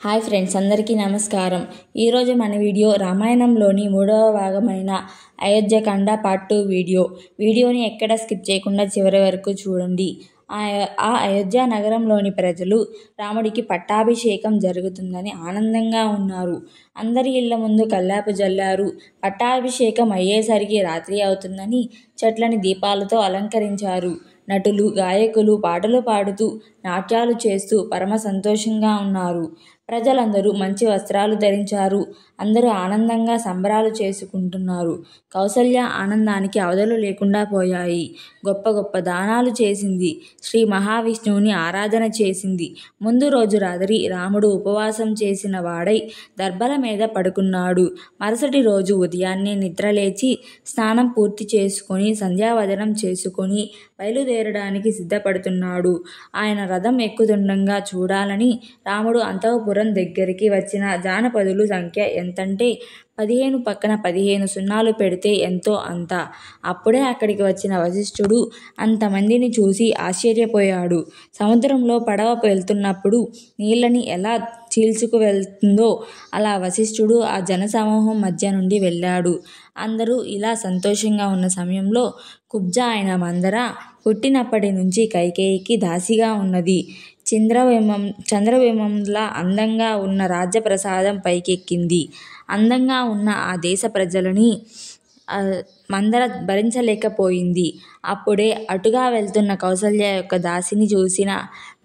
Hi friends, అందరికీ నమస్కారం. ఈరోజు మన వీడియో రామాయణంలోని 3వ భాగమైన అయోధ్యకాండ పార్ట్ 2 వీడియోని ఎక్కడ స్కిప్ చేయకుండా చివరి వరకు చూడండి. ఆ అయోధ్య నగరంలోని ప్రజలు రాముడికి పట్టాభిషేకం జరుగుతుందని ఆనందంగా ఉన్నారు. అందరి ఇళ్ల ముందు కల్లాపు జల్లారు. పట్టాభిషేకం అయ్యేసరికి రాత్రి అవుతుందని చెట్లని దీపాలతో అలంకరించారు. నటులు, గాయకులు పాటలు పాడుతూ నాట్యాలు చేస్తూ పరమ సంతోషంగా ఉన్నారు. ప్రజలందరూ మంచి వస్త్రాలు ధరించారు. అందరూ ఆనందంగా సంబరాలు చేసుకుంటున్నారు. కౌసల్య ఆనందానికి అవధులు లేకుండా పోయాయి. గొప్ప గొప్ప దానాలు చేసింది. శ్రీ మహావిష్ణువుని ఆరాధన చేసింది. ముందు రోజు రాత్రి రాముడు ఉపవాసం చేసిన వాడై దర్భల మీద పడుకున్నాడు. మరుసటి రోజు ఉదయాన్నే నిద్రలేచి స్నానం పూర్తి చేసుకొని సంధ్యావదనం చేసుకొని బయలుదేరడానికి సిద్ధపడుతున్నాడు. ఆయన రథం ఎక్కుతుండగా చూడాలని రాముడు అంతఃపురం దగ్గరికి వచ్చిన జానపదుల సంఖ్య ఎంతంటే 15 పక్కన 15 సున్నాలు పెడితే ఎంతో అంత. అప్పుడే అక్కడికి వచ్చిన వశిష్ఠుడు అంతమందిని చూసి ఆశ్చర్యపోయాడు. సముద్రంలో పడవ వెళ్తున్నప్పుడు నీళ్ళని ఎలా చీల్చుకు వెళ్తుందో అలా వశిష్ఠుడు ఆ జనసమూహం మధ్య నుండి వెళ్ళాడు. అందరూ ఇలా సంతోషంగా ఉన్న సమయంలో కుబ్జ అయిన మందర పుట్టినప్పటి నుంచి కైకేయికి దాసిగా ఉన్నది. చంద్రబింబంలా అందంగా ఉన్న రాజ్యప్రసాదం పైకెక్కింది. అందంగా ఉన్న ఆ దేశ ప్రజలని మందర భరించలేకపోయింది. అప్పుడే అటుగా వెళ్తున్న కౌసల్య యొక్క దాసిని చూసిన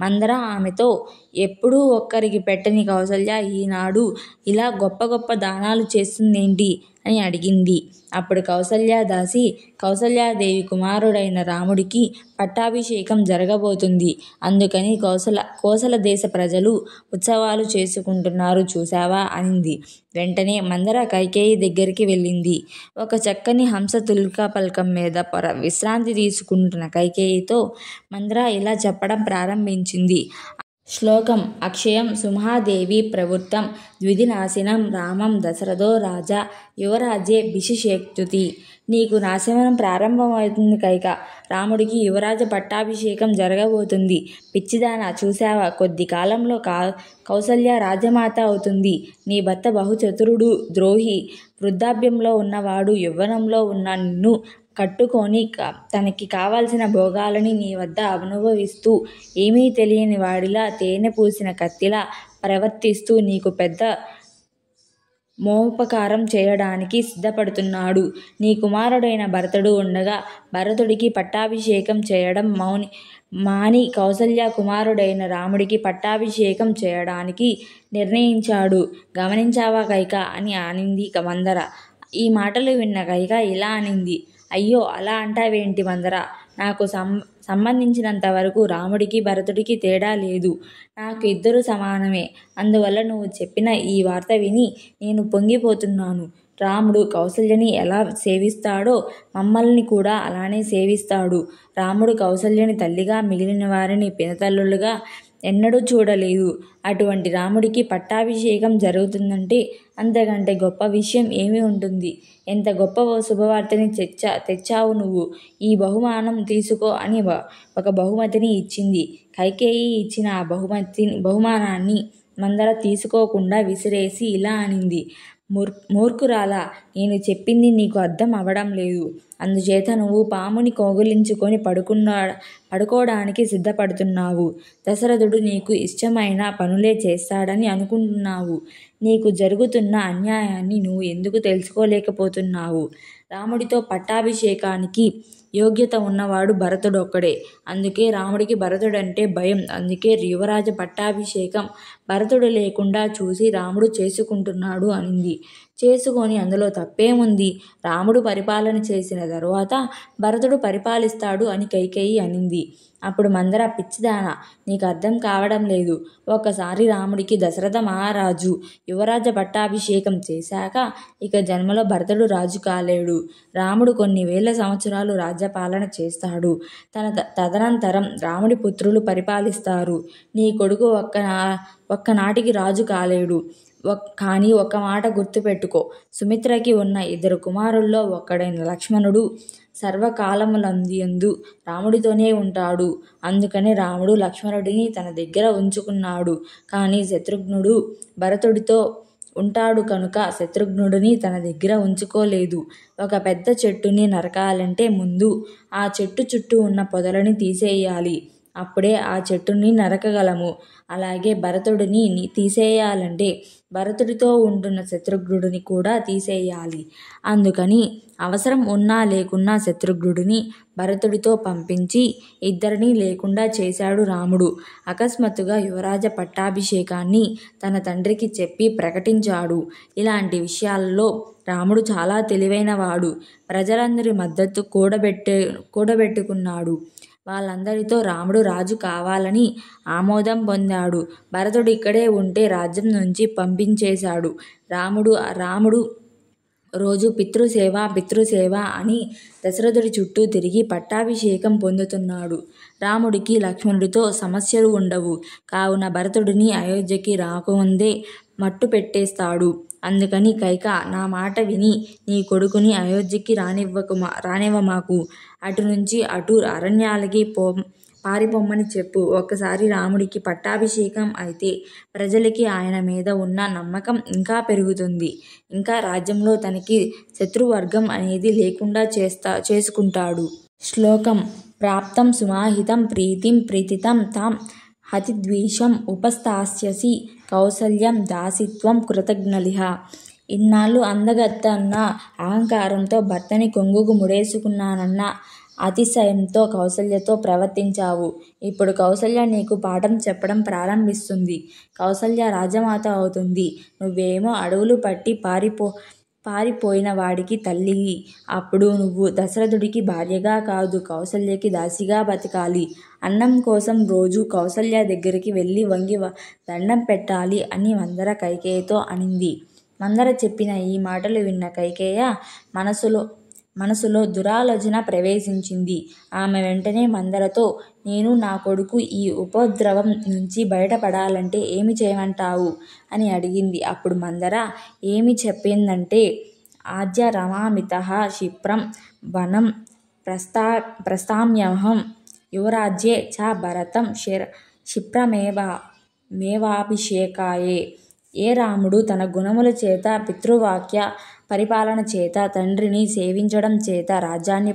మందర ఆమెతో, ఎప్పుడూ ఒక్కరికి పెట్టని కౌసల్య ఈనాడు ఇలా గొప్ప గొప్ప దానాలు చేస్తుందేంటి అని అడిగింది. అప్పుడు కౌసల్యాదాసి, కౌసల్యాదేవి కుమారుడైన రాముడికి పట్టాభిషేకం జరగబోతుంది. అందుకని కోసల దేశ ప్రజలు ఉత్సవాలు చేసుకుంటున్నారు చూశావా అనింది. వెంటనే మందర కైకేయి దగ్గరికి వెళ్ళింది. ఒక చక్కని హంస తుల్కా పలకం మీద విశ్రాంతి తీసుకుంటున్న కైకేయితో మందర ఇలా చెప్పడం ప్రారంభించింది. శ్లోకం: అక్షయం సుమహాదేవి ప్రవృత్తం ద్విధినాశినం రామం దశరథో రాజా యువరాజ్యే బిషిషేత్తుతి. నీకు నాశనం ప్రారంభమవుతుంది కైక. రాముడికి యువరాజ పట్టాభిషేకం జరగబోతుంది. పిచ్చిదానా, చూశావా, కొద్ది కాలంలో కౌసల్య రాజమాత అవుతుంది. నీ భర్త బహుచతురుడు, ద్రోహి. వృద్ధాప్యంలో ఉన్నవాడు యవ్వనంలో ఉన్న నిన్ను కట్టుకొని తనకి కావలసిన భోగాలని నీ వద్ద అనుభవిస్తూ ఏమీ తెలియని వాడిలా తేనె పూసిన కత్తిలా ప్రవర్తిస్తూ నీకు పెద్ద మోపకారం చేయడానికి సిద్ధపడుతున్నాడు. నీ కుమారుడైన భరతుడు ఉండగా భరతుడికి పట్టాభిషేకం చేయడం మాని కౌసల్య కుమారుడైన రాముడికి పట్టాభిషేకం చేయడానికి నిర్ణయించాడు. గమనించావా కైక అని అనింది మందర. ఈ మాటలు విన్న కైక ఇలా అనింది. అయ్యో, అలా అంటావేంటి మందర? నాకు సంబంధించినంత వరకు రాముడికి భరతుడికి తేడా లేదు. నాకు ఇద్దరు సమానమే. అందువల్ల నువ్వు చెప్పిన ఈ వార్త విని నేను పొంగిపోతున్నాను. రాముడు కౌసల్యని ఎలా సేవిస్తాడో మమ్మల్ని కూడా అలానే సేవిస్తాడు. రాముడు కౌసల్యని తల్లిగా, మిగిలిన వారిని పినతల్లులుగా ఎన్నడూ చూడలేదు. అటువంటి రాముడికి పట్టాభిషేకం జరుగుతుందంటే అంతకంటే గొప్ప విషయం ఏమి ఉంటుంది? ఎంత గొప్ప శుభవార్తని తెచ్చావు నువ్వు. ఈ బహుమానం తీసుకో అని ఒక బహుమతిని ఇచ్చింది. కైకేయి ఇచ్చిన ఆ బహుమానాన్ని మందర తీసుకోకుండా విసిరేసి ఇలా అనింది. మూర్ఖురాలా, నేను చెప్పింది నీకు అర్థం అవడం లేదు. అందుచేత నువ్వు పాముని కౌగిలించుకొని పడుకోవడానికి సిద్ధపడుతున్నావు. దశరథుడు నీకు ఇష్టమైన పనులే చేస్తాడని అనుకుంటున్నావు. నీకు జరుగుతున్న అన్యాయాన్ని నువ్వు ఎందుకు తెలుసుకోలేకపోతున్నావు? రాముడితో పట్టాభిషేకానికి యోగ్యత ఉన్నవాడు భరతుడొక్కడే. అందుకే రాముడికి భరతుడంటే భయం. అందుకే యువరాజ పట్టాభిషేకం భరతుడు లేకుండా చూసి రాముడు చేసుకుంటున్నాడు అనింది. చేసుకొని అందులో తప్పేముంది? రాముడు పరిపాలన చేసిన తరువాత భరతుడు పరిపాలిస్తాడు అని కైకేయి అనింది. అప్పుడు మందర, పిచ్చిదానా, నీకు అర్థం కావడం లేదు. ఒక్కసారి రాముడికి దశరథ మహారాజు యువరాజ పట్టాభిషేకం చేశాక ఇక జన్మలో భరతుడు రాజు కాలేడు. రాముడు కొన్ని వేల సంవత్సరాలు రాజ్యపాలన చేస్తాడు. తదనంతరం రాముడి పుత్రులు పరిపాలిస్తారు. నీ కొడుకు ఒక్కనాటికి రాజు కాలేడు. కానీ ఒక మాట గుర్తుపెట్టుకో. సుమిత్రకి ఉన్న 2 కుమారుల్లో ఒక్కడైన లక్ష్మణుడు సర్వకాలములందు రాముడితోనే ఉంటాడు. అందుకని రాముడు లక్ష్మణుడిని తన దగ్గర ఉంచుకున్నాడు. కానీ శత్రుఘ్నుడు భరతుడితో ఉంటాడు కనుక శత్రుఘ్నుడిని తన దగ్గర ఉంచుకోలేదు. ఒక పెద్ద చెట్టుని నరకాలంటే ముందు ఆ చెట్టు చుట్టూ ఉన్న పొదలని తీసేయాలి. అప్పుడే ఆ చెట్టుని నరకగలము. అలాగే భరతుడిని తీసేయాలంటే భరతుడితో ఉంటున్న శత్రుఘ్నుడిని కూడా తీసేయాలి. అందుకని అవసరం ఉన్నా లేకున్నా శత్రుఘ్నుడిని భరతుడితో పంపించి ఇద్దరినీ లేకుండా చేశాడు రాముడు. అకస్మాత్తుగా యువరాజ పట్టాభిషేకాన్ని తన తండ్రికి చెప్పి ప్రకటించాడు. ఇలాంటి విషయాల్లో రాముడు చాలా తెలివైనవాడు. ప్రజలందరి మద్దతు కూడబెట్టుకున్నాడు. వాళ్ళందరితో రాముడు రాజు కావాలని ఆమోదం పొందాడు. భరతుడు ఇక్కడే ఉంటే రాజ్యం నుంచి పంపించేశాడు. రాముడు రోజు పితృసేవ అని దశరథుడి చుట్టూ తిరిగి పట్టాభిషేకం పొందుతున్నాడు. రాముడికి లక్ష్మణుడితో సమస్యలు ఉండవు. కావున భరతుడిని అయోధ్యకి రాకముందే మట్టు పెట్టేస్తాడు. అందుకని కైక, నా మాట విని నీ కొడుకుని అయోధ్యకి రానివ్వమాకు. అటు నుంచి అటు అరణ్యాలకి పారిపోమ్మని చెప్పు. ఒక్కసారి రాముడికి పట్టాభిషేకం అయితే ప్రజలకి ఆయన మీద ఉన్న నమ్మకం ఇంకా పెరుగుతుంది. ఇంకా రాజ్యంలో తనకి శత్రువర్గం అనేది లేకుండా చేసుకుంటాడు. శ్లోకం: ప్రాప్తం సుమాహితం ప్రీతిం ప్రీతితం తాం హతిద్వేషం ఉపస్థాస్యసి కౌసల్యం దాసిత్వం కృతజ్ఞలిహ. ఇన్నాళ్ళు అందగత్తన్న అహంకారంతో భర్తని కొంగుకు ముడేసుకున్నానన్న అతిశయంతో కౌసల్యతో ప్రవర్తించావు. ఇప్పుడు కౌసల్య నీకు పాఠం చెప్పడం ప్రారంభిస్తుంది. కౌసల్య రాజమాత అవుతుంది. నువ్వేమో అడవులు పట్టి పారిపోయిన వాడికి తల్లివి. అప్పుడు నువ్వు దశరథుడికి భార్యగా కాదు, కౌసల్యకి దాసిగా బతకాలి. అన్నం కోసం రోజు కౌసల్య దగ్గరికి వెళ్ళి వంగి దండం పెట్టాలి అని మందర కైకేయితో అనింది. మందర చెప్పిన ఈ మాటలు విన్న కైకేయ మనసులో దురాలోచన ప్రవేశించింది. ఆమె వెంటనే మందరతో, నేను నా కొడుకు ఈ ఉపద్రవం నుంచి బయటపడాలంటే ఏమి చేయమంటావు అని అడిగింది. అప్పుడు మందర ఏమి చెప్పిందంటే, ఆద్య రమామితః క్షిప్రం వనం ప్రస్థామ్యహం యువరాజ్యే చ భరతం క్షిప్రమేవాభిషేకాయే. ఏ రాముడు తన గుణముల చేత, పితృవాక్య పరిపాలన చేత, తండ్రిని సేవించడం చేత రాజ్యాన్ని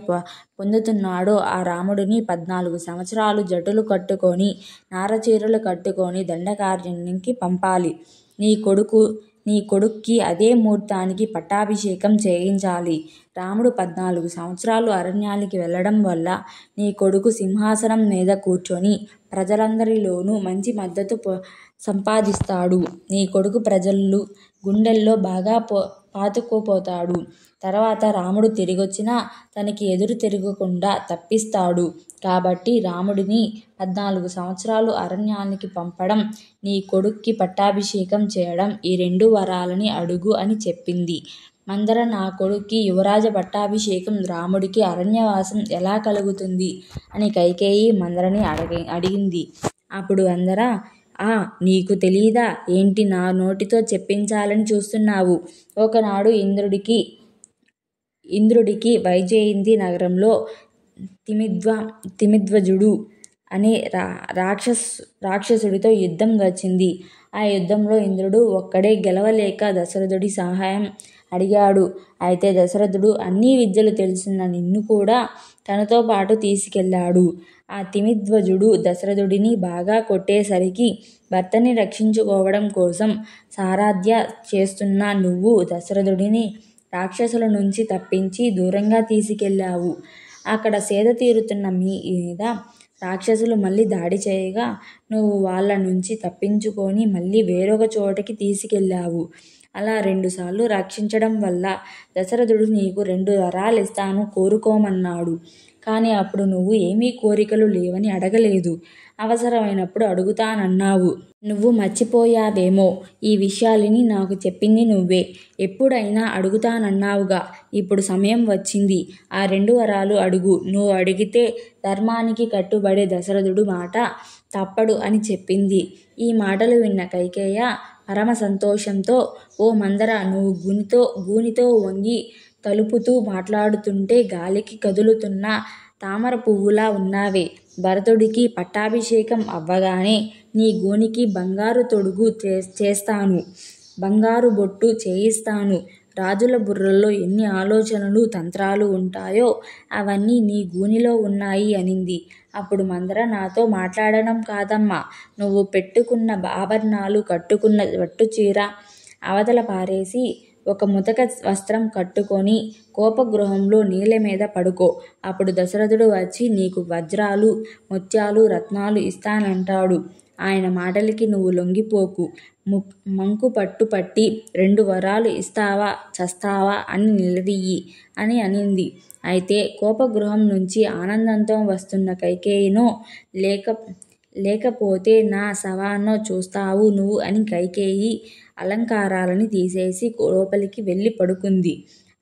పొందుతున్నాడో ఆ రాముడిని 14 సంవత్సరాలు జటులు కట్టుకొని, నారచీరలు కట్టుకొని దండకారణ్యానికి పంపాలి. నీ కొడుక్కి అదే ముహూర్తానికి పట్టాభిషేకం చేయించాలి. రాముడు 14 సంవత్సరాలు అరణ్యాలకి వెళ్ళడం వల్ల నీ కొడుకు సింహాసనం మీద కూర్చొని ప్రజలందరిలోనూ మంచి మద్దతు సంపాదిస్తాడు. నీ కొడుకు ప్రజలు గుండెల్లో బాగా పాతుకుపోతాడు. తర్వాత రాముడు తిరిగొచ్చినా తనకి ఎదురు తిరగకుండా తప్పిస్తాడు. కాబట్టి రాముడిని 14 సంవత్సరాలు అరణ్యానికి పంపడం, నీ కొడుక్కి పట్టాభిషేకం చేయడం, ఈ 2 వరాలని అడుగు అని చెప్పింది. మందర నా కొడుక్కి యువరాజ పట్టాభిషేకం, రాముడికి అరణ్యవాసం ఎలా కలుగుతుంది అని కైకేయి మందరని అడిగింది. అప్పుడు మందర, నీకు తెలీదా ఏంటి, నా నోటితో చెప్పించాలని చూస్తున్నావు? ఒకనాడు ఇంద్రుడికి వైజయంతి నగరంలో తిమిధ్వజుడు అనే రాక్షసుడితో యుద్ధం వచ్చింది. ఆ యుద్ధంలో ఇంద్రుడు ఒక్కడే గెలవలేక దశరథుడి సహాయం అడిగాడు. అయితే దశరథుడు అన్ని విద్యలు తెలిసిన నిన్ను కూడా తనతో పాటు తీసుకెళ్ళాడు. ఆ తిమిధ్వజుడు దశరథుడిని బాగా కొట్టేసరికి భర్తని రక్షించుకోవడం కోసం సారథ్య చేస్తున్న నువ్వు దశరథుడిని రాక్షసుల నుంచి తప్పించి దూరంగా తీసుకెళ్ళావు. అక్కడ సేద తీరుతున్న మీద రాక్షసులు మళ్ళీ దాడి చేయగా నువ్వు వాళ్ళ నుంచి తప్పించుకొని మళ్ళీ వేరొక చోటకి తీసుకెళ్ళావు. అలా 2 సార్లు రక్షించడం వల్ల దశరథుడు నీకు 2 వరాలిస్తాను, కోరుకోమన్నాడు. కానీ అప్పుడు నువ్వు ఏమీ కోరికలు లేవని అడగలేదు. అవసరమైనప్పుడు అడుగుతానన్నావు. నువ్వు మర్చిపోయావేమో. ఈ విషయాలని నాకు చెప్పింది నువ్వే. ఎప్పుడైనా అడుగుతానన్నావుగా. ఇప్పుడు సమయం వచ్చింది. ఆ 2 వరాలు అడుగు. నువ్వు అడిగితే ధర్మానికి కట్టుబడే దశరథుడు మాట తప్పడు అని చెప్పింది. ఈ మాటలు విన్న కైకేయ పరమ సంతోషంతో, ఓ మందర, నువ్వు గూనితో వంగి తలుపుతూ మాట్లాడుతుంటే గాలికి కదులుతున్న తామర పువ్వులా ఉన్నావే. భరతుడికి పట్టాభిషేకం అవ్వగానే నీ గోనికి బంగారు తొడుగు చేస్తాను, బంగారు బొట్టు చేయిస్తాను. రాజుల బుర్రల్లో ఎన్ని ఆలోచనలు తంత్రాలు ఉంటాయో అవన్నీ నీ గూనిలో ఉన్నాయి అనింది. అప్పుడు మందర నాతో మాట్లాడడం కాదమ్మా, నువ్వు పెట్టుకున్న ఆభరణాలు కట్టుకున్న పట్టుచీర అవతల పారేసి ఒక ముతక వస్త్రం కట్టుకొని కోపగృహంలో నీళ్ళ మీద పడుకో. అప్పుడు దశరథుడు వచ్చి నీకు వజ్రాలు ముత్యాలు రత్నాలు ఇస్తానంటాడు. ఆయన మాటలకి నువ్వు లొంగిపోకు. మంకు పట్టి 2 వరాలు ఇస్తావా చస్తావా అని నిలదీయి అని అనింది. అయితే కోపగృహం నుంచి ఆనందంతో వస్తున్న కైకేయినో లేకపోతే నా శవాన్నో చూస్తావు నువ్వు అని కైకేయి అలంకారాలని తీసేసి లోపలికి వెళ్ళి పడుకుంది.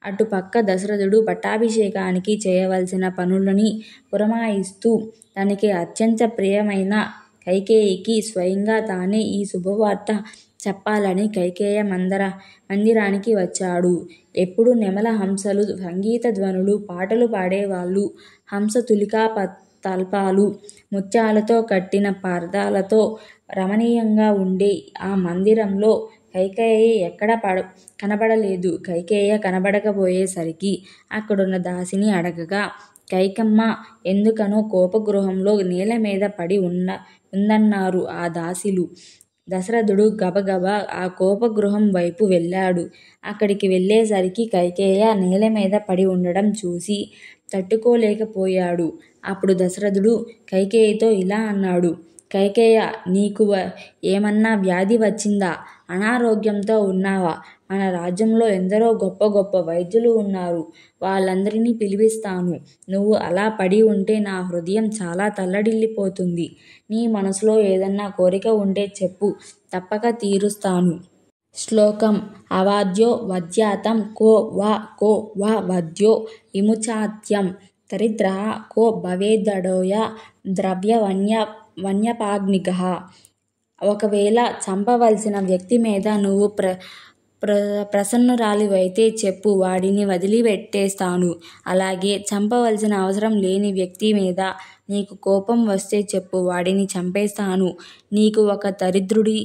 అటుపక్క దశరథుడు పట్టాభిషేకానికి చేయవలసిన పనులని పురమాయిస్తూ తనకి అత్యంత ప్రియమైన కైకేయికి స్వయంగా తానే ఈ శుభవార్త చెప్పాలని కైకేయ మందిరానికి వచ్చాడు. ఎప్పుడు నెమల హంసలు, సంగీత ధ్వనులు, పాటలు పాడేవాళ్ళు, హంస తులికా తల్పాలు, ముత్యాలతో కట్టిన పర్దాలతో రమణీయంగా ఉండే ఆ మందిరంలో కైకేయ ఎక్కడ కనబడలేదు. కైకేయ కనబడకపోయేసరికి అక్కడున్న దాసిని అడగగా కైకమ్మ ఎందుకనో కోపగృహంలో నేల మీద పడి ఉందన్నారు ఆ దాసీలు. దశరథుడు గబగబా ఆ కోపగృహం వైపు వెళ్ళాడు. అక్కడికి వెళ్ళేసరికి కైకేయ నేల మీద పడి ఉండడం చూసి తట్టుకోలేకపోయాడు. అప్పుడు దశరథుడు కైకేయితో ఇలా అన్నాడు. కైకేయ, నీకు ఏమన్నా వ్యాధి వచ్చిందా? అనారోగ్యంతో ఉన్నావా? మన రాజ్యంలో ఎందరో గొప్ప గొప్ప వైద్యులు ఉన్నారు, వాళ్ళందరినీ పిలిపిస్తాను. నువ్వు అలా పడి ఉంటే నా హృదయం చాలా తల్లడిల్లిపోతుంది. నీ మనసులో ఏదన్నా కోరిక ఉంటే చెప్పు, తప్పక తీరుస్తాను. శ్లోకం అవాద్యో వధ్యాతం కో వా వధ్యో విముచాత్యం దరిద్రః కో భవేదడోయ ద్రవ్య వన్యపాగ్నిగః. ఒకవేళ చంపవలసిన వ్యక్తి మీద నువ్వు ప్రసన్నురాలివైతే చెప్పు, వాడిని వదిలిపెట్టేస్తాను. అలాగే చంపవలసిన అవసరం లేని వ్యక్తి మీద నీకు కోపం వస్తే చెప్పు, వాడిని చంపేస్తాను. నీకు ఒక దరిద్రుడి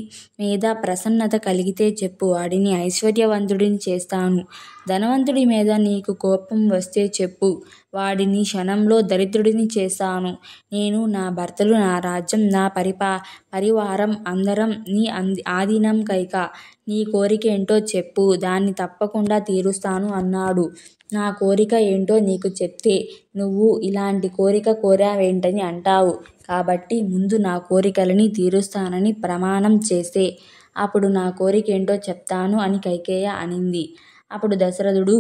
మీద ప్రసన్నత కలిగితే చెప్పు, వాడిని ఐశ్వర్యవంతుడిని చేస్తాను. ధనవంతుడి మీద నీకు కోపం వస్తే చెప్పు, వాడిని క్షణంలో దరిద్రుడిని చేస్తాను. నేను, నా భర్తలు, నా రాజ్యం, నా పరివారం అందరం నీ ఆధీనం. కైక, నీ కోరికేంటో చెప్పు, దాన్ని తప్పకుండా తీరుస్తాను అన్నాడు. నా కోరిక ఏంటో నీకు చెప్తే నువ్వు ఇలాంటి కోరిక కోరావేంటని అంటావు. కాబట్టి ముందు నా కోరికలని తీరుస్తానని ప్రమాణం చేస్తే అప్పుడు నా కోరికేంటో చెప్తాను అని కైకేయ అనింది. అప్పుడు దశరథుడు,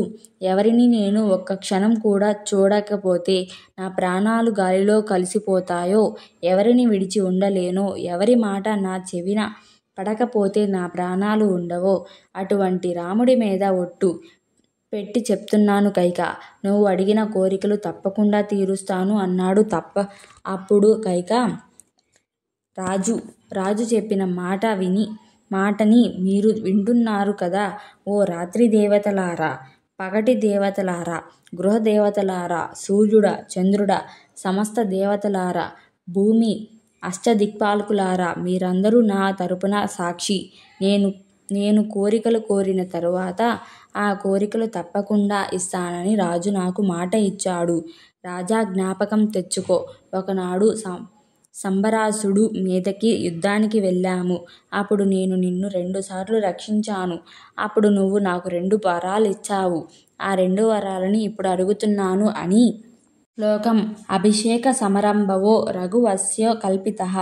ఎవరిని నేను ఒక్క క్షణం కూడా చూడకపోతే నా ప్రాణాలు గాలిలో కలిసిపోతాయో, ఎవరిని విడిచి ఉండలేనో, ఎవరి మాట నా చెవిన పడకపోతే నా ప్రాణాలు ఉండవో, అటువంటి రాముడి మీద ఒట్టు పెట్టి చెప్తున్నాను కైక, నువ్వు అడిగిన కోరికలు తప్పకుండా తీరుస్తాను అన్నాడు. అప్పుడు కైక, రాజు చెప్పిన మాటని మీరు వింటున్నారు కదా. ఓ రాత్రి దేవతలారా, పగటి దేవతలారా, గృహదేవతలారా, సూర్యుడా చంద్రుడా, సమస్త దేవతలారా, భూమి అష్టదిక్పాలకులారా, మీరందరూ నా తరపున సాక్షి. నేను కోరికలు కోరిన తరువాత ఆ కోరికలు తప్పకుండా ఇస్తానని రాజు నాకు మాట ఇచ్చాడు. రాజా, జ్ఞాపకం తెచ్చుకో, ఒకనాడు సంబరాసుడు మీదకి యుద్ధానికి వెళ్ళాము. అప్పుడు నేను నిన్ను 2 సార్లు రక్షించాను. అప్పుడు నువ్వు నాకు 2 వరాలు ఇచ్చావు. ఆ 2 వరాలని ఇప్పుడు అడుగుతున్నాను అని. శ్లోకం అభిషేక సమారంభవో రఘువస్య కల్పితః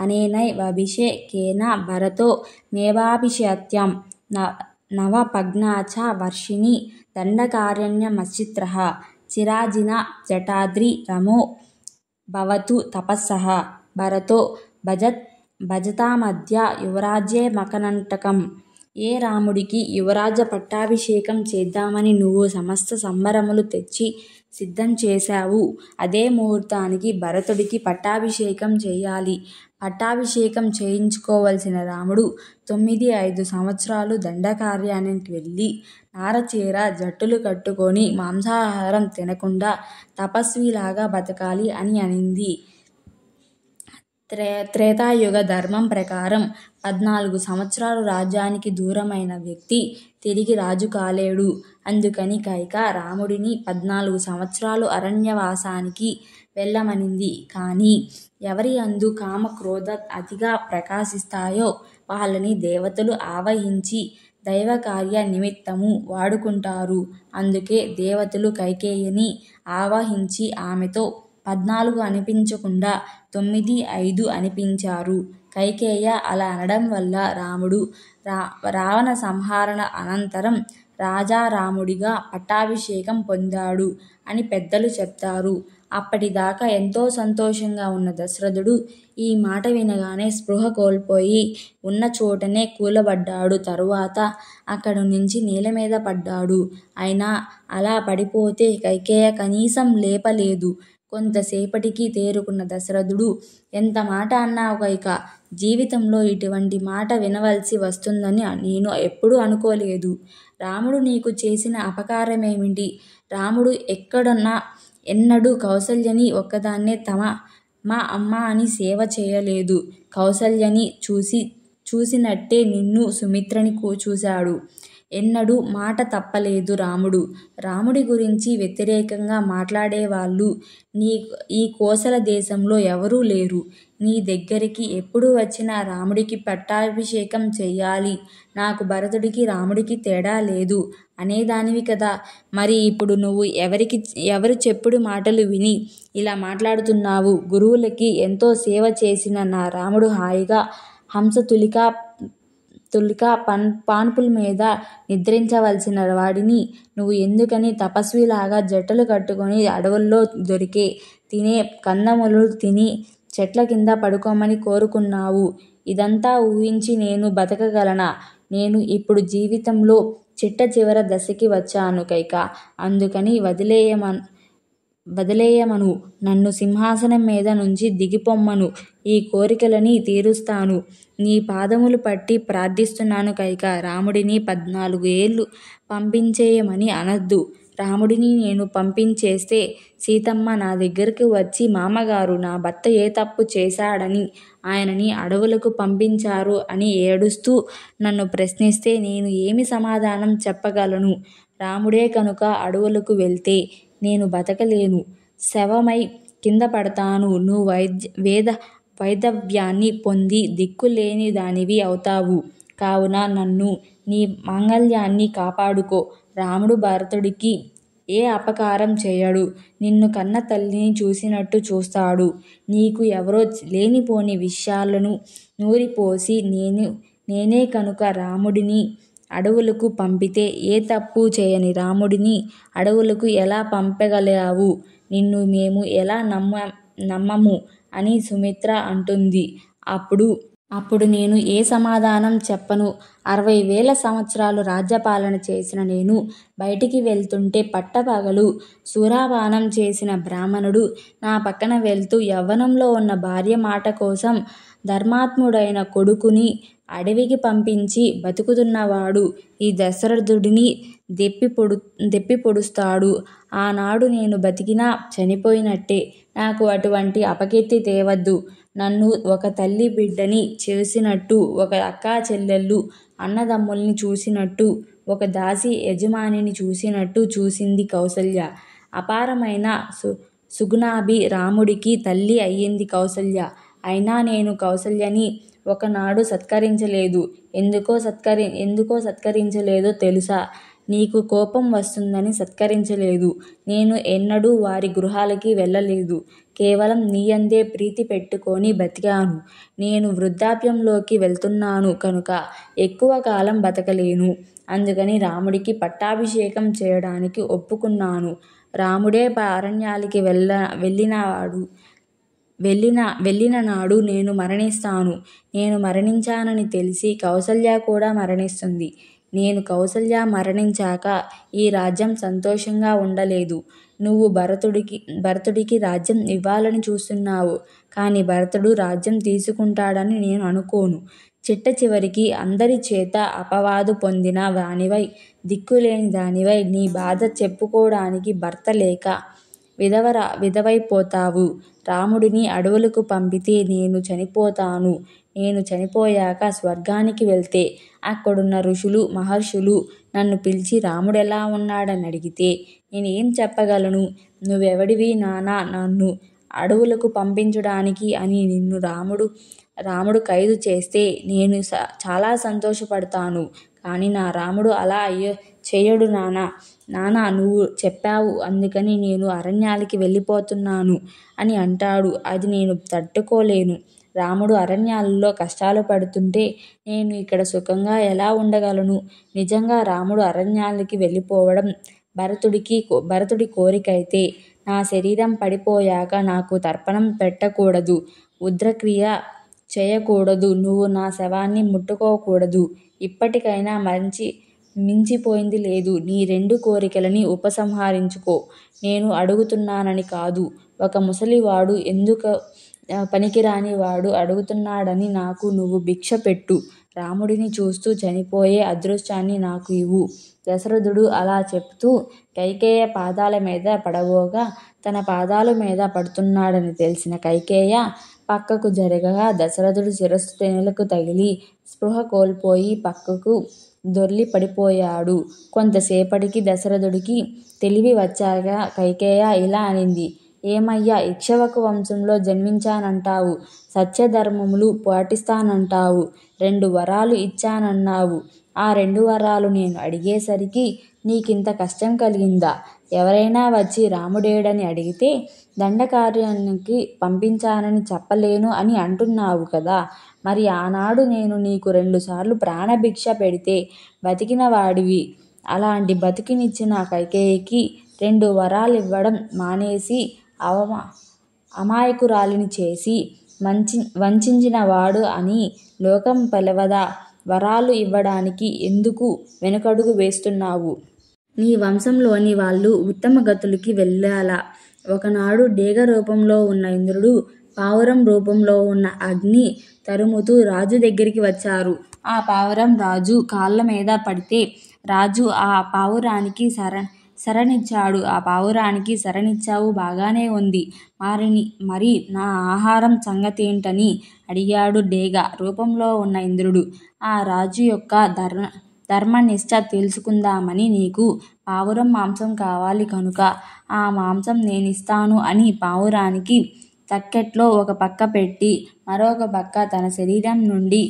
అనేనైవాభిషేకేన భరతో మేవాభిషేత్యం నవపగ్నాచ వర్షిణి దండకారణ్యమచిత్రః చిరాజిన జటాద్రి రమో భవతు తపస్సః భరతో భజతామద్య యువరాజ్యే మకనంటకం. ఏ రాముడికి యువరాజ పట్టాభిషేకం చేద్దామని నువ్వు సమస్త సంబరములు తెచ్చి సిద్ధం చేశావు, అదే ముహూర్తానికి భరతుడికి పట్టాభిషేకం చేయాలి. పట్టాభిషేకం చేయించుకోవలసిన రాముడు 9-5 సంవత్సరాలు దండకారణ్యానికి వెళ్ళి నారచీర జట్టులు కట్టుకొని మాంసాహారం తినకుండా తపస్విలాగా బతకాలి అని అనింది. త్రేతాయుగ ధర్మం ప్రకారం 14 సంవత్సరాలు రాజ్యానికి దూరమైన వ్యక్తి తిరిగి రాజు కాలేడు. అందుకని కైక రాముడిని 14 సంవత్సరాలు అరణ్యవాసానికి వెళ్ళమనింది. కానీ ఎవరి యందు కామ క్రోధ అతిగా ప్రకాశిస్తాయో వాళ్ళని దేవతలు ఆవహించి దైవకార్య నిమిత్తము వాడుకుంటారు. అందుకే దేవతలు కైకేయిని ఆవహించి ఆమెతో 14 అనిపించకుండా 9-5 అనిపించారు. కైకేయ అలా అనడం వల్ల రాముడు రావణ సంహారణ అనంతరం రాజారాముడిగా పట్టాభిషేకం పొందాడు అని పెద్దలు చెప్తారు. అప్పటిదాకా ఎంతో సంతోషంగా ఉన్న దశరథుడు ఈ మాట వినగానే స్పృహ కోల్పోయి ఉన్న చోటనే కూలబడ్డాడు. తరువాత అక్కడి నుంచి నేలమీద పడ్డాడు. అయినా అలా పడిపోతే కైకేయ కనీసం లేపలేదు. కొంతసేపటికి తేరుకున్న దశరథుడు, ఎంత మాట అన్నావు కైక! జీవితంలో ఇటువంటి మాట వినవలసి వస్తుందని నేను ఎప్పుడూ అనుకోలేదు. రాముడు నీకు చేసిన అపకారమేమిటి? రాముడు ఎన్నడూ కౌసల్యని ఒక్కదాన్నే మా అమ్మ అని సేవ చేయలేదు. కౌసల్యని చూసినట్టే నిన్ను సుమిత్రని చూశాడు. ఎన్నడూ మాట తప్పలేదు రాముడు. రాముడి గురించి వ్యతిరేకంగా మాట్లాడేవాళ్ళు ఈ కోసల దేశంలో ఎవరూ లేరు. నీ దగ్గరికి ఎప్పుడు వచ్చినా రాముడికి పట్టాభిషేకం చెయ్యాలి, నాకు భరతుడికి రాముడికి తేడా లేదు అనేదానివి కదా. మరి ఇప్పుడు నువ్వు ఎవరు చెప్పుడు మాటలు విని ఇలా మాట్లాడుతున్నావు? గురువులకి ఎంతో సేవ చేసిన నా రాముడు హాయిగా హంసతులిక పాన్పుల మీద నిద్రించవలసిన వాడిని నువ్వు ఎందుకని తపస్విలాగా జట్టలు కట్టుకొని అడవుల్లో దొరికే తినే కందములు తిని చెట్ల కింద పడుకోమని కోరుకున్నావు? ఇదంతా ఊహించి నేను బతకగలనా? నేను ఇప్పుడు జీవితంలో చిట్ట చివర దశకి వచ్చాను కైక. అందుకని వదిలేయమను. నన్ను సింహాసనం మీద నుంచి దిగిపొమ్మను. ఈ కోరికలని తీరుస్తాను. నీ పాదములు పట్టి ప్రార్థిస్తున్నాను కైక. రాముడిని 14 ఏళ్ళు పంపించేయమని అనద్దు. రాముడిని నేను పంపించేస్తే సీతమ్మ నా దగ్గరకు వచ్చి మామగారు నా భర్త ఏ తప్పు చేశాడని ఆయనని అడవులకు పంపించారు అని ఏడుస్తూ నన్ను ప్రశ్నిస్తే నేను ఏమి సమాధానం చెప్పగలను? రాముడే కనుక అడవులకు వెళ్తే నేను బతకలేను, శవమై కింద పడతాను. నువ్వు వైదవ్యాన్ని పొంది దిక్కులేని దానివి అవుతావు. కావున నన్ను నీ మాంగల్యాన్ని కాపాడుకో. రాముడు భరతుడికి ఏ అపకారం చేయడు. నిన్ను కన్న తల్లిని చూసినట్టు చూస్తాడు. నీకు ఎవరో లేనిపోని విషయాలను నూరిపోసి నేనే కనుక రాముడిని అడవులకు పంపితే ఏ తప్పు చేయని రాముడిని అడవులకు ఎలా పంపగలావు? నిన్ను మేము ఎలా నమ్మము అని సుమిత్ర అంటుంది. అప్పుడు నేను ఏ సమాధానం చెప్పను? 60,000 సంవత్సరాలు రాజ్యపాలన చేసిన నేను బయటికి వెళ్తుంటే పట్టపగలు సూరాపానం చేసిన బ్రాహ్మణుడు నా పక్కన వెళ్తూ యవ్వనంలో ఉన్న భార్య మాట కోసం ధర్మాత్ముడైన కొడుకుని అడవికి పంపించి బతుకుతున్నవాడు ఈ దశరథుడిని దెప్పి పొడుస్తాడు. ఆనాడు నేను బతికినా చనిపోయినట్టే. నాకు అటువంటి అపకీర్తి తేవద్దు. నన్ను ఒక తల్లి బిడ్డని చూసినట్టు, ఒక అక్కా చెల్లెళ్ళు అన్నదమ్ముల్ని చూసినట్టు, ఒక దాసి యజమానిని చూసినట్టు చూసింది కౌసల్య. అపారమైన సుగుణాభి రాముడికి తల్లి అయ్యింది కౌసల్య. అయినా నేను కౌసల్యని ఒకనాడు సత్కరించలేదు. ఎందుకో సత్కరించలేదో తెలుసా? నీకు కోపం వస్తుందని సత్కరించలేదు. నేను ఎన్నడూ వారి గృహాలకి వెళ్ళలేదు. కేవలం నీయందే ప్రీతి పెట్టుకొని బతికాను. నేను వృద్ధాప్యంలోకి వెళ్తున్నాను కనుక ఎక్కువ కాలం బతకలేను. అందుకని రాముడికి పట్టాభిషేకం చేయడానికి ఒప్పుకున్నాను. రాముడే అరణ్యాలకి వెళ్ళిన నాడు నేను మరణిస్తాను. నేను మరణించానని తెలిసి కౌసల్య కూడా మరణిస్తుంది. నేను కౌసల్య మరణించాక ఈ రాజ్యం సంతోషంగా ఉండలేదు. నువ్వు భరతుడికి రాజ్యం ఇవ్వాలని చూస్తున్నావు. కానీ భరతుడు రాజ్యం తీసుకుంటాడని నేను అనుకోను. చిట్ట చివరికి అందరి చేత అపవాదు పొందిన వానివై, దిక్కులేని దానివై, నీ బాధ చెప్పుకోడానికి భర్త లేక విధవైపోతావు. రాముడిని అడవులకు పంపితే నేను చనిపోతాను. నేను చనిపోయాక స్వర్గానికి వెళ్తే అక్కడున్న ఋషులు, మహర్షులు నన్ను పిలిచి రాముడెలా ఉన్నాడని అడిగితే నేనేం చెప్పగలను? నువ్వెవడివి నాన్నా నన్ను అడవులకు పంపించడానికి అని నిన్ను రాముడు ఖైదు చేస్తే నేను చాలా సంతోషపడతాను. కానీ నా రాముడు అలా చెయ్యడు నాన్నా నువ్వు చెప్పావు అందుకని నేను అరణ్యాలకి వెళ్ళిపోతున్నాను అని అంటాడు. అది నేను తట్టుకోలేను. రాముడు అరణ్యాలలో కష్టాలు పడుతుంటే నేను ఇక్కడ సుఖంగా ఎలా ఉండగలను? నిజంగా రాముడు అరణ్యాలకి వెళ్ళిపోవడం భరతుడి కోరికైతే నా శరీరం పడిపోయాక నాకు తర్పణం పెట్టకూడదు, ఉద్రక్రియ చేయకూడదు, నువ్వు నా శవాన్ని ముట్టుకోకూడదు. ఇప్పటికైనా మించిపోయింది లేదు. నీ 2 కోరికలని ఉపసంహరించుకో. నేను అడుగుతున్నానని కాదు. ఒక ముసలివాడు, ఎందుకు పనికిరాని వాడు అడుగుతున్నాడని నాకు నువ్వు భిక్ష పెట్టు. రాముడిని చూస్తూ చనిపోయే అదృష్టాన్ని నాకు ఇవ్వు. దశరథుడు అలా చెప్తూ కైకేయ పాదాల మీద పడబోగా తన పాదాల మీద పడుతున్నాడని తెలిసిన కైకేయ పక్కకు జరగగా దశరథుడు శిరస్సు నేలకు తగిలి స్పృహ కోల్పోయి పక్కకు దొర్లి పడిపోయాడు. కొంతసేపటికి దశరథుడికి తెలివి వచ్చాక కైకేయ ఇలా అనింది. ఏమయ్యా, ఇక్ష్వాకు వంశంలో జన్మించానంటావు, సత్యధర్మములు పాటిస్తానంటావు, 2 వరాలు ఇచ్చానన్నావు. ఆ 2 వరాలు నేను అడిగేసరికి నీకింత కష్టం కలిగిందా? ఎవరైనా వచ్చి రాముడేడని అడిగితే దండకారణ్యానికి పంపించానని చెప్పలేను అని అంటున్నావు కదా. మరి ఆనాడు నేను నీకు 2 సార్లు ప్రాణభిక్ష పెడితే బతికిన వాడివి. అలాంటి బతికినిచ్చిన కైకేయికి 2 వరాలివ్వడం మానేసి అమాయకురాలిని చేసి వంచిన వాడు అని లోకం పిలవదా? వరాలు ఇవ్వడానికి ఎందుకు వెనుకడుగు వేస్తున్నావు? నీ వంశంలోని వాళ్ళు ఉత్తమ గతులకి వెళ్ళాలా? ఒకనాడు డేగ రూపంలో ఉన్న ఇంద్రుడు, పావురం రూపంలో ఉన్న అగ్ని తరుముతూ రాజు దగ్గరికి వచ్చారు. ఆ పావురం రాజు కాళ్ళ మీద పడితే రాజు ఆ పావురానికి శరణిచ్చాడు. ఆ పావురానికి శరణిచ్చావు, బాగానే ఉంది. మరి నా ఆహారం సంగతేంటని అడిగాడు డేగ రూపంలో ఉన్న ఇంద్రుడు. ఆ రాజు యొక్క ధర్మనిష్ట తెలుసుకుందామని నీకు పావురం మాంసం కావాలి కనుక ఆ మాంసం నేనిస్తాను అని పావురానికి తక్కెట్లో ఒక పక్క పెట్టి మరొక పక్క తన శరీరం నుండి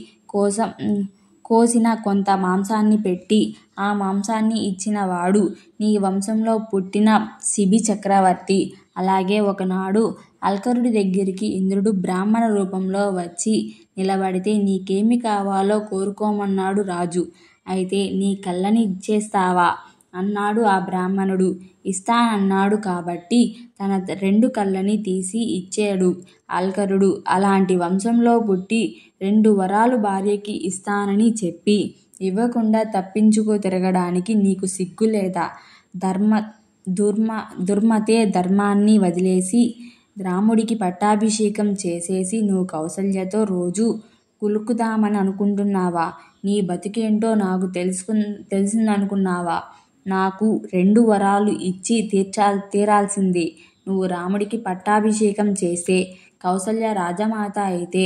కోసిన కొంత మాంసాన్ని పెట్టి ఆ మాంసాన్ని ఇచ్చిన వాడు నీ వంశంలో పుట్టిన శిబి చక్రవర్తి. అలాగే ఒకనాడు అల్కరుడి దగ్గరికి ఇంద్రుడు బ్రాహ్మణ రూపంలో వచ్చి నిలబడితే నీకేమి కావాలో కోరుకోమన్నాడు రాజు. అయితే నీ కళ్ళని ఇచ్చేస్తావా అన్నాడు ఆ బ్రాహ్మణుడు. ఇస్తానన్నాడు కాబట్టి తన 2 కళ్ళని తీసి ఇచ్చాడు అల్కరుడు. అలాంటి వంశంలో పుట్టి 2 వరాలు భార్యకి ఇస్తానని చెప్పి ఇవ్వకుండా తప్పించుకు తిరగడానికి నీకు సిగ్గులేదా? దుర్మతే ధర్మాన్ని వదిలేసి రాముడికి పట్టాభిషేకం చేసేసి నువ్వు కౌసల్యతో రోజు కులుకుదామని అనుకుంటున్నావా? నీ బతికేంటో నాకు తెలిసిందనుకున్నావా? నాకు 2 వరాలు ఇచ్చి తీరాల్సిందే. నువ్వు రాముడికి పట్టాభిషేకం చేస్తే కౌసల్య రాజమాత అయితే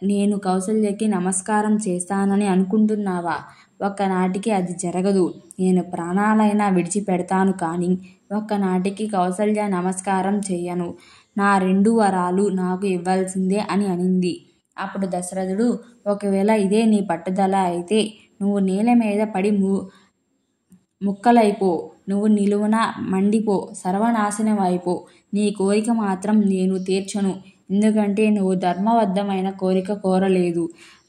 నేను కౌసల్యకి నమస్కారం చేస్తానని అనుకుంటున్నావా? ఒక్కనాటికి అది జరగదు. నేను ప్రాణాలైనా విడిచిపెడతాను కానీ ఒక్కనాటికి కౌసల్య నమస్కారం చెయ్యను. నా 2 వరాలు నాకు ఇవ్వాల్సిందే అని అనింది. అప్పుడు దశరథుడు, ఒకవేళ ఇదే నీ పట్టుదల అయితే నువ్వు నేల మీద పడి ముక్కలైపో, నువ్వు నిలువున మండిపో, సర్వనాశనం అయిపో. నీ కోరిక మాత్రం నేను తీర్చను. ఎందుకంటే నువ్వు ధర్మబద్ధమైన కోరిక కోరలేదు.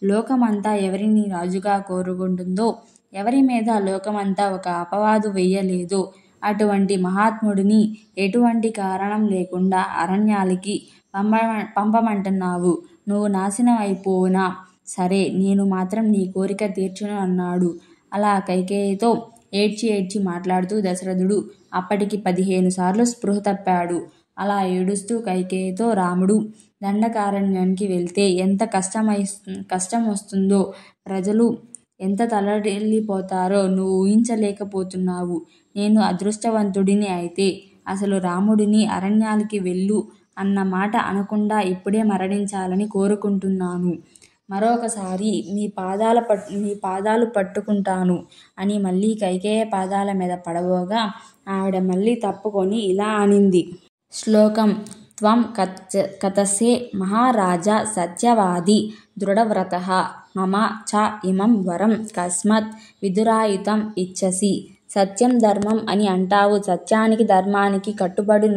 లోకమంతా ఎవరిని రాజుగా కోరుకుంటుందో, ఎవరి మీద లోకమంతా ఒక అపవాదు వెయ్యలేదో అటువంటి మహాత్ముడిని ఎటువంటి కారణం లేకుండా అరణ్యాలకి పంపమంటున్నావు. నువ్వు నాశనం అయిపోనా సరే, నేను మాత్రం నీ కోరిక తీర్చును అన్నాడు. అలా కైకేయితో ఏడ్చి ఏడ్చి మాట్లాడుతూ దశరథుడు అప్పటికి 15 సార్లు స్పృహ తప్పాడు. అలా ఏడుస్తూ కైకేయితో రాముడు దండకారణ్యానికి వెళ్తే ఎంత కష్టం వస్తుందో, ప్రజలు ఎంత తల్లడిల్లిపోతారో నువ్వు ఊహించలేకపోతున్నావు. నేను అదృష్టవంతుడిని అయితే అసలు రాముడిని అరణ్యాలకి వెళ్ళు అన్న మాట అనకుండా ఇప్పుడే మరణించాలని కోరుకుంటున్నాను. మరొకసారి మీ పాదాలు పట్టుకుంటాను అని మళ్ళీ కైకేయ పాదాల మీద పడబోగా ఆవిడ మళ్ళీ తప్పుకొని ఇలా అనింది. శ్లోకం త్వం కథసే మహారాజా సత్యవాది దృఢవ్రతః మమ చ ఇమం వరం కస్మత్ విదురాయుతం ఇచ్చసి. సత్యం ధర్మం అని అంటావు, సత్యానికి ధర్మానికి కట్టుబడి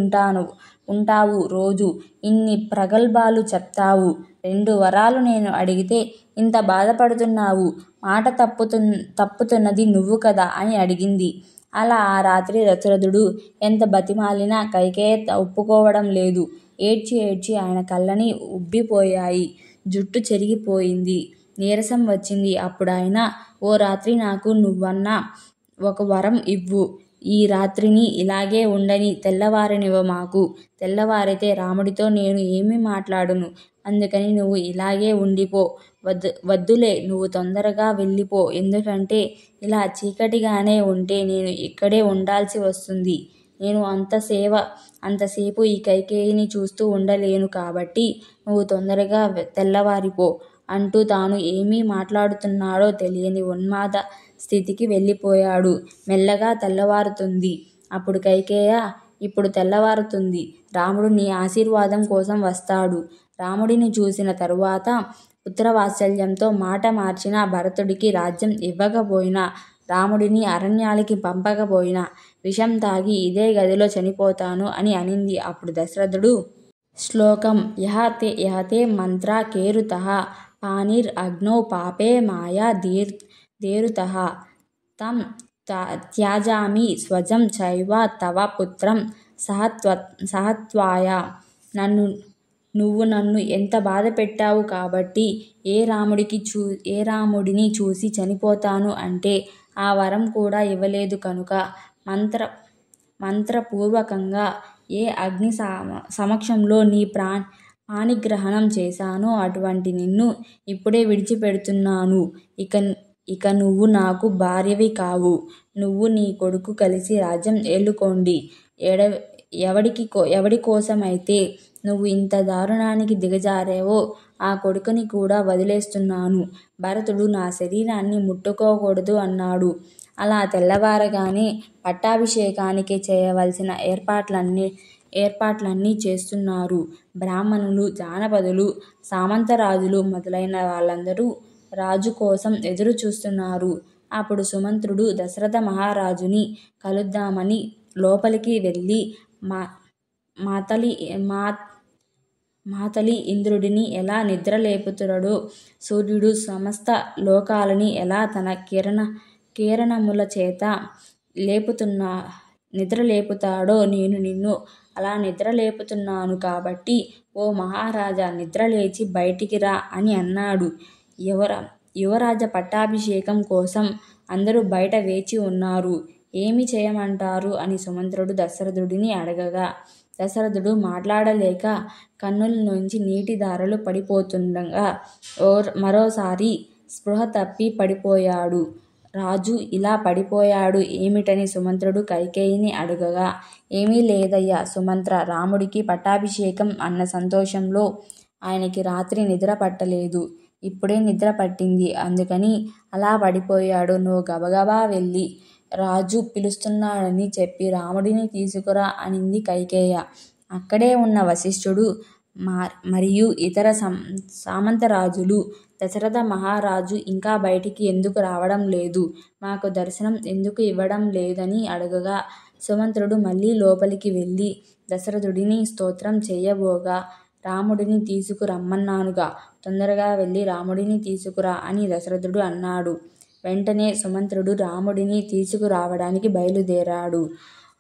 ఉంటావు, రోజు ఇన్ని ప్రగల్భాలు చెప్తావు. 2 వరాలు నేను అడిగితే ఇంత బాధపడుతున్నావు. మాట తప్పుతున్నది నువ్వు కదా అని అడిగింది. అలా ఆ రాత్రి దశరథుడు ఎంత బతిమాలినా కైకేయ ఒప్పుకోవడం లేదు. ఏడ్చి ఏడ్చి ఆయన కళ్ళని ఉబ్బిపోయాయి, జుట్టు చెరిగిపోయింది, నీరసం వచ్చింది. అప్పుడాయన, ఓ రాత్రి నాకు నువ్వన్న ఒక వరం ఇవ్వు. ఈ రాత్రిని ఇలాగే ఉండని, తెల్లవారనివ్వమాకు. తెల్లవారితే రాముడితో నేను ఏమీ మాట్లాడను. అందుకని నువ్వు ఇలాగే ఉండిపో. వద్దులే, నువ్వు తొందరగా వెళ్ళిపో. ఎందుకంటే ఇలా చీకటిగానే ఉంటే నేను ఇక్కడే ఉండాల్సి వస్తుంది. నేను అంతసేపు ఈ కైకేయిని చూస్తూ ఉండలేను కాబట్టి నువ్వు తొందరగా తెల్లవారిపో అంటూ తాను ఏమీ మాట్లాడుతున్నాడో తెలియని ఉన్మాద స్థితికి వెళ్ళిపోయాడు. మెల్లగా తెల్లవారుతుంది. అప్పుడు కైకేయ, ఇప్పుడు తెల్లవారుతుంది. రాముడు నీ ఆశీర్వాదం కోసం వస్తాడు. రాముడిని చూసిన తరువాత పుత్రవాత్సల్యంతో మాట మార్చిన భరతుడికి రాజ్యం ఇవ్వకపోయినా, రాముడిని అరణ్యాలకి పంపకపోయినా విషం తాగి ఇదే గదిలో చనిపోతాను అని అనింది. అప్పుడు దశరథుడు శ్లోకం యహతే మంత్ర కేరుతః పానిర్ అగ్నౌ పాపే మాయా దేరుతః తం త్యాజామి స్వజం చైవ తవ పుత్రం సహత్వాయ. నువ్వు నన్ను ఎంత బాధ పెట్టావు కాబట్టి ఏ రాముడిని చూసి చనిపోతాను అంటే ఆ వరం కూడా ఇవ్వలేదు కనుక మంత్రపూర్వకంగా ఏ అగ్ని సమక్షంలో నీ పాణిగ్రహణం చేశానో అటువంటి నిన్ను ఇప్పుడే విడిచిపెడుతున్నాను. ఇక నువ్వు నాకు భార్యవి కావు. నువ్వు నీ కొడుకు కలిసి రాజ్యం ఏలుకోండి. ఎవడి కోసమైతే నువ్వు ఇంత దారుణానికి దిగజారావో ఆ కొడుకుని కూడా వదిలేస్తున్నాను. భరతుడు నా శరీరాన్ని ముట్టుకోకూడదు అన్నాడు. అలా తెల్లవారగానే పట్టాభిషేకానికి చేయవలసిన ఏర్పాట్లన్నీ చేస్తున్నారు. బ్రాహ్మణులు, జానపదులు, సామంతరాజులు మొదలైన వాళ్ళందరూ రాజు కోసం ఎదురు చూస్తున్నారు. అప్పుడు సుమంత్రుడు దశరథ మహారాజుని కలుద్దామని లోపలికి వెళ్ళి మాతలి ఇంద్రుడిని ఎలా నిద్రలేపుతాడో, సూర్యుడు సమస్త లోకాలని ఎలా తన కిరణముల చేత నిద్రలేపుతాడో నేను నిన్ను అలా నిద్రలేపుతున్నాను కాబట్టి ఓ మహారాజా, నిద్రలేచి బయటికి రా అని అన్నాడు. యువరాజ పట్టాభిషేకం కోసం అందరూ బయట వేచి ఉన్నారు. ఏమి చేయమంటారు అని సుమంత్రుడు దశరథుడిని అడగగా, దశరథుడు మాట్లాడలేక కన్నుల్లోంచి నీటి ధారలు పడిపోతుండగా మరోసారి స్పృహ తప్పి పడిపోయాడు. రాజు ఇలా పడిపోయాడు ఏమిటని సుమంత్రుడు కైకేయిని అడగగా, ఏమీ లేదయ్యా సుమంత్ర, రాముడికి పట్టాభిషేకం అన్న సంతోషంలో ఆయనకి రాత్రి నిద్ర పట్టలేదు. ఇప్పుడే నిద్ర పట్టింది. అందుకని అలా పడిపోయాడు. నువ్వు గబగబా వెళ్ళి రాజు పిలుస్తున్నాడని చెప్పి రాముడిని తీసుకురా అనింది కైకేయ. అక్కడే ఉన్న వశిష్ఠుడు మరియు ఇతర సామంతరాజులు, దశరథ మహారాజు ఇంకా బయటికి ఎందుకు రావడం లేదు, మాకు దర్శనం ఎందుకు ఇవ్వడం లేదని అడగగా, సుమంత్రుడు మళ్ళీ లోపలికి వెళ్ళి దశరథుడిని స్తోత్రం చేయబోగా, రాముడిని తీసుకురమ్మన్నానుగా, తొందరగా వెళ్ళి రాముడిని తీసుకురా అని దశరథుడు అన్నాడు. వెంటనే సుమంత్రుడు రాముడిని తీసుకురావడానికి బయలుదేరాడు.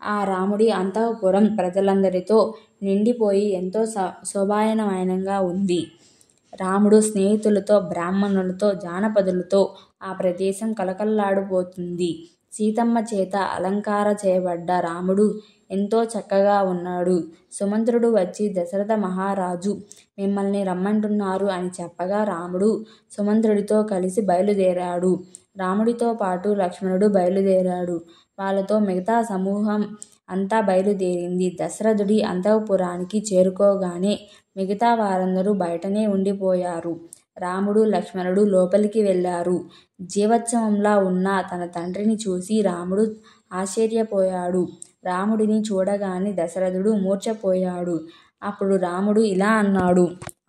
ఆ రాముడి అంతఃపురం ప్రజలందరితో నిండిపోయి ఎంతో శోభాయమానంగా ఉంది. రాముడు స్నేహితులతో, బ్రాహ్మణులతో, జానపదులతో ఆ ప్రదేశం కళకళలాడిపోతుంది. సీతమ్మ చేత అలంకార చేయబడ్డ రాముడు ఎంతో చక్కగా ఉన్నాడు. సుమంత్రుడు వచ్చి దశరథ మహారాజు మిమ్మల్ని రమ్మంటున్నారు అని చెప్పగా రాముడు సుమంత్రుడితో కలిసి బయలుదేరాడు. రాముడితో పాటు లక్ష్మణుడు బయలుదేరాడు. వాళ్ళతో మిగతా సమూహం అంతా బయలుదేరింది. దశరథుడి అంతఃపురానికి చేరుకోగానే మిగతా వారందరూ బయటనే ఉండిపోయారు. రాముడు, లక్ష్మణుడు లోపలికి వెళ్ళారు. జీవోత్సవంలా ఉన్న తన తండ్రిని చూసి రాముడు ఆశ్చర్యపోయాడు. రాముడిని చూడగానే దశరథుడు మూర్ఛపోయాడు. అప్పుడు రాముడు ఇలా అన్నాడు: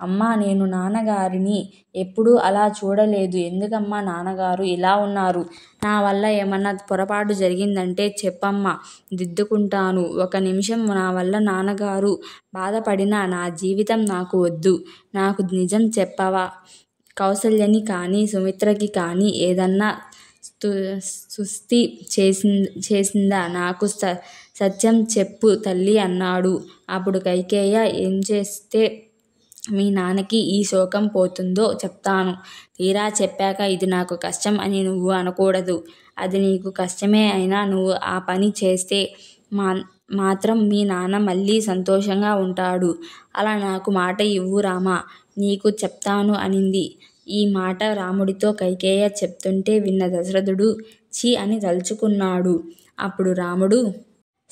అమ్మా, నేను నాన్నగారిని ఎప్పుడూ అలా చూడలేదు. ఎందుకమ్మా నాన్నగారు ఇలా ఉన్నారు? నా వల్ల ఏమన్నా పొరపాటు జరిగిందంటే చెప్పమ్మా, దిద్దుకుంటాను. ఒక నిమిషం నా వల్ల నాన్నగారు బాధపడినా నా జీవితం నాకు వద్దు. నాకు నిజం చెప్పవా? కౌసల్యని కానీ సుమిత్రకి కానీ ఏదన్నా సుస్థి చేసిందా? నాకు సత్యం చెప్పు తల్లి అన్నాడు. అప్పుడు కైకేయ, ఏం చేస్తే మీ నాన్నకి ఈ శోకం పోతుందో చెప్తాను. తీరా చెప్పాక ఇది నాకు కష్టం అని నువ్వు అనకూడదు. అది నీకు కష్టమే అయినా నువ్వు ఆ పని చేస్తే మాత్రం మీ నాన్న మళ్ళీ సంతోషంగా ఉంటాడు. అలా నాకు మాట ఇవ్వు రామా, నీకు చెప్తాను అనింది. ఈ మాట రాముడితో కైకేయ చెప్తుంటే విన్న దశరథుడు ఛీ అని తలుచుకున్నాడు. అప్పుడు రాముడు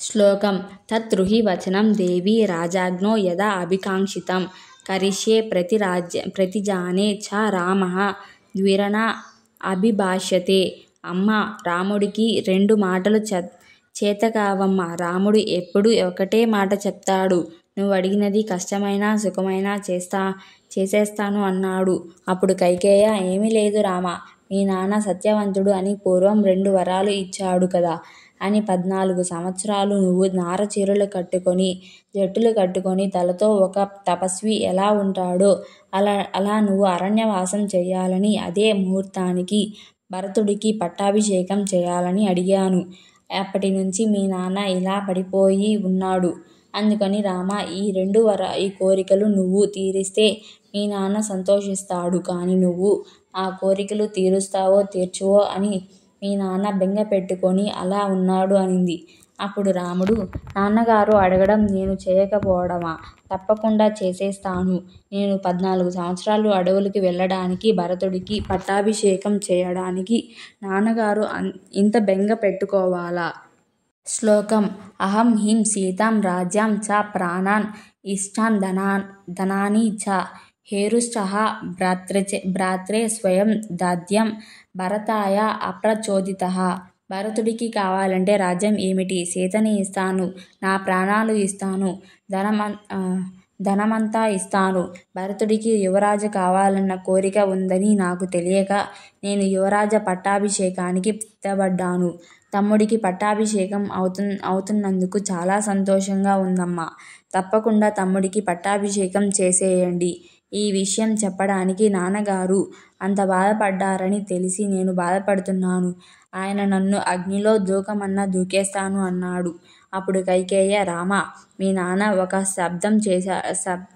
శ్లోకం తతృహి వచనం దేవీ రాజాజ్ఞో యదా అభికాంక్షితం కరిష్యే ప్రతిజానే చ రామః ద్విరణ అభిభాష్యతే. అమ్మ, రాముడికి 2 మాటలు చేతకావమ్మా. రాముడు ఎప్పుడు ఒకటే మాట చెప్తాడు. నువ్వు అడిగినది కష్టమైనా సుఖమైనా చేసేస్తాను అన్నాడు. అప్పుడు కైకేయ, ఏమీ లేదు రామా, మీ నాన్న సత్యవంతుడు అని పూర్వం 2 వరాలు ఇచ్చాడు కదా అని 14 సంవత్సరాలు నువ్వు నార చీరలు కట్టుకొని జట్టులు కట్టుకొని తలతో ఒక తపస్వి ఎలా ఉంటాడో అలా నువ్వు అరణ్యవాసం చేయాలని, అదే ముహూర్తానికి భరతుడికి పట్టాభిషేకం చేయాలని అడిగాను. అప్పటి నుంచి మీ నాన్న ఇలా పడిపోయి ఉన్నాడు. అందుకని రామా, ఈ కోరికలు నువ్వు తీరిస్తే మీ నాన్న సంతోషిస్తాడు. కానీ నువ్వు ఆ కోరికలు తీరుస్తావో తీర్చువో అని మీ నాన్న బెంగ పెట్టుకొని అలా ఉన్నాడు అనింది. అప్పుడు రాముడు, నాన్నగారు అడగడం నేను చేయకపోవడమా? తప్పకుండా చేసేస్తాను. నేను 14 సంవత్సరాలు అడవులకి వెళ్ళడానికి, భరతుడికి పట్టాభిషేకం చేయడానికి నాన్నగారు ఇంత బెంగ పెట్టుకోవాలా? శ్లోకం అహం హిం సీతాం రాజ్యాం చ ప్రాణాన్ ఇష్టాన్ ధనాని చ హేరుశ్చః భ్రాత్రే స్వయం దాద్యం భరతాయ అప్రచోదితః. భరతుడికి కావాలంటే రాజ్యం ఏమిటి? సీతని ఇస్తాను, నా ప్రాణాలు ఇస్తాను, ధనమంతా ఇస్తాను. భరతుడికి యువరాజు కావాలన్న కోరిక ఉందని నాకు తెలియక నేను యువరాజ పట్టాభిషేకానికి సిద్ధపడ్డాను. తమ్ముడికి పట్టాభిషేకం అవుతున్నందుకు చాలా సంతోషంగా ఉందమ్మా. తప్పకుండా తమ్ముడికి పట్టాభిషేకం చేసేయండి. ఈ విషయం చెప్పడానికి నాన్నగారు అంత బాధపడ్డారని తెలిసి నేను బాధపడుతున్నాను. ఆయన నన్ను అగ్నిలో దూకమన్నా దూకేస్తాను అన్నాడు. అప్పుడు కైకేయ, రామా, మీ నాన్న ఒక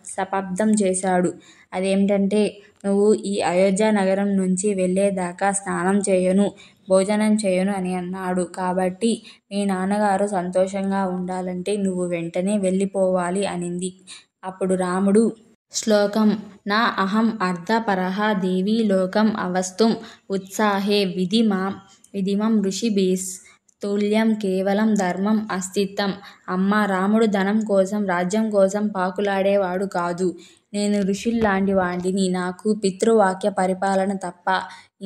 శపథం చేశాడు. అదేమిటంటే నువ్వు ఈ అయోధ్య నగరం నుంచి వెళ్ళేదాకా స్నానం చేయను, భోజనం చేయను అని అన్నాడు. కాబట్టి మీ నాన్నగారు సంతోషంగా ఉండాలంటే నువ్వు వెంటనే వెళ్ళిపోవాలి అనింది. అప్పుడు రాముడు శ్లోకం నా అహం అర్ధపరః దేవీ లోకం అవస్తుం ఉత్సాహే విధిమం ఋషిభిస్ తుల్యం కేవలం ధర్మం అస్తిత్వం. అమ్మ, రాముడు ధనం కోసం రాజ్యం కోసం పాకులాడేవాడు కాదు. నేను ఋషుల్లాంటి వాడిని. నాకు పితృవాక్య పరిపాలన తప్ప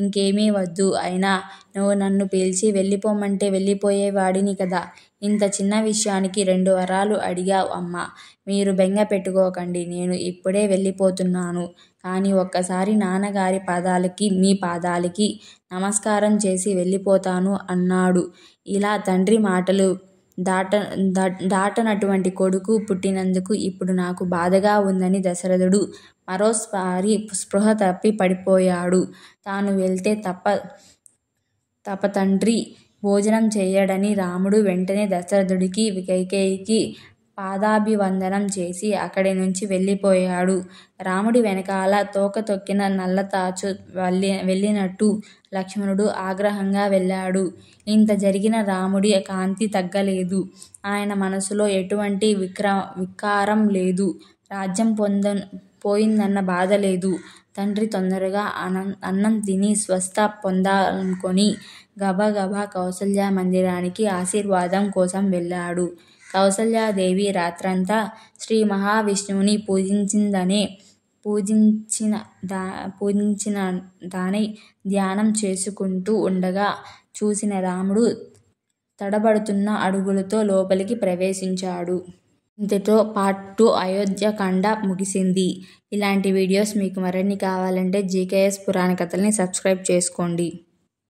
ఇంకేమీ వద్దు. అయినా నువ్వు నన్ను పిలిచి వెళ్ళిపోమంటే వెళ్ళిపోయేవాడిని కదా. ఇంత చిన్న విషయానికి 2 వరాలు అడిగావు అమ్మా. మీరు బెంగ పెట్టుకోకండి, నేను ఇప్పుడే వెళ్ళిపోతున్నాను. కానీ ఒక్కసారి నాన్నగారి మీ పాదాలకి నమస్కారం చేసి వెళ్ళిపోతాను అన్నాడు. ఇలా తండ్రి మాటలు దాటనటువంటి కొడుకు పుట్టినందుకు ఇప్పుడు నాకు బాధగా ఉందని దశరథుడు మరోసారి స్పృహ తప్పి పడిపోయాడు. తాను వెళ్తే తప్ప తండ్రి భోజనం చేయడని రాముడు వెంటనే దశరథుడికి కైకేయికి పాదాభివందనం చేసి అక్కడి నుంచి వెళ్ళిపోయాడు. రాముడి వెనకాల తోక తొక్కిన నల్లతాచు వెళ్ళినట్టు లక్ష్మణుడు ఆగ్రహంగా వెళ్ళాడు. ఇంత జరిగిన రాముడి కాంతి తగ్గలేదు. ఆయన మనసులో ఎటువంటి వికారం లేదు. రాజ్యం పోయిందన్న బాధ లేదు. తండ్రి తొందరగా అన్నం తిని స్వస్థ పొందాలనుకొని గబగబా కౌసల్య మందిరానికి ఆశీర్వాదం కోసం వెళ్ళాడు. కౌసల్యాదేవి రాత్రంతా శ్రీ మహావిష్ణువుని పూజించిన దానై ధ్యానం చేసుకుంటూ ఉండగా చూసిన రాముడు తడబడుతున్న అడుగులతో లోపలికి ప్రవేశించాడు. ఇంతటితో పార్ట్ 2 అయోధ్యకాండ ముగిసింది. ఇలాంటి వీడియోస్ మీకు మరిన్ని కావాలంటే జీకేఎస్ పురాణ కథల్ని సబ్స్క్రైబ్ చేసుకోండి.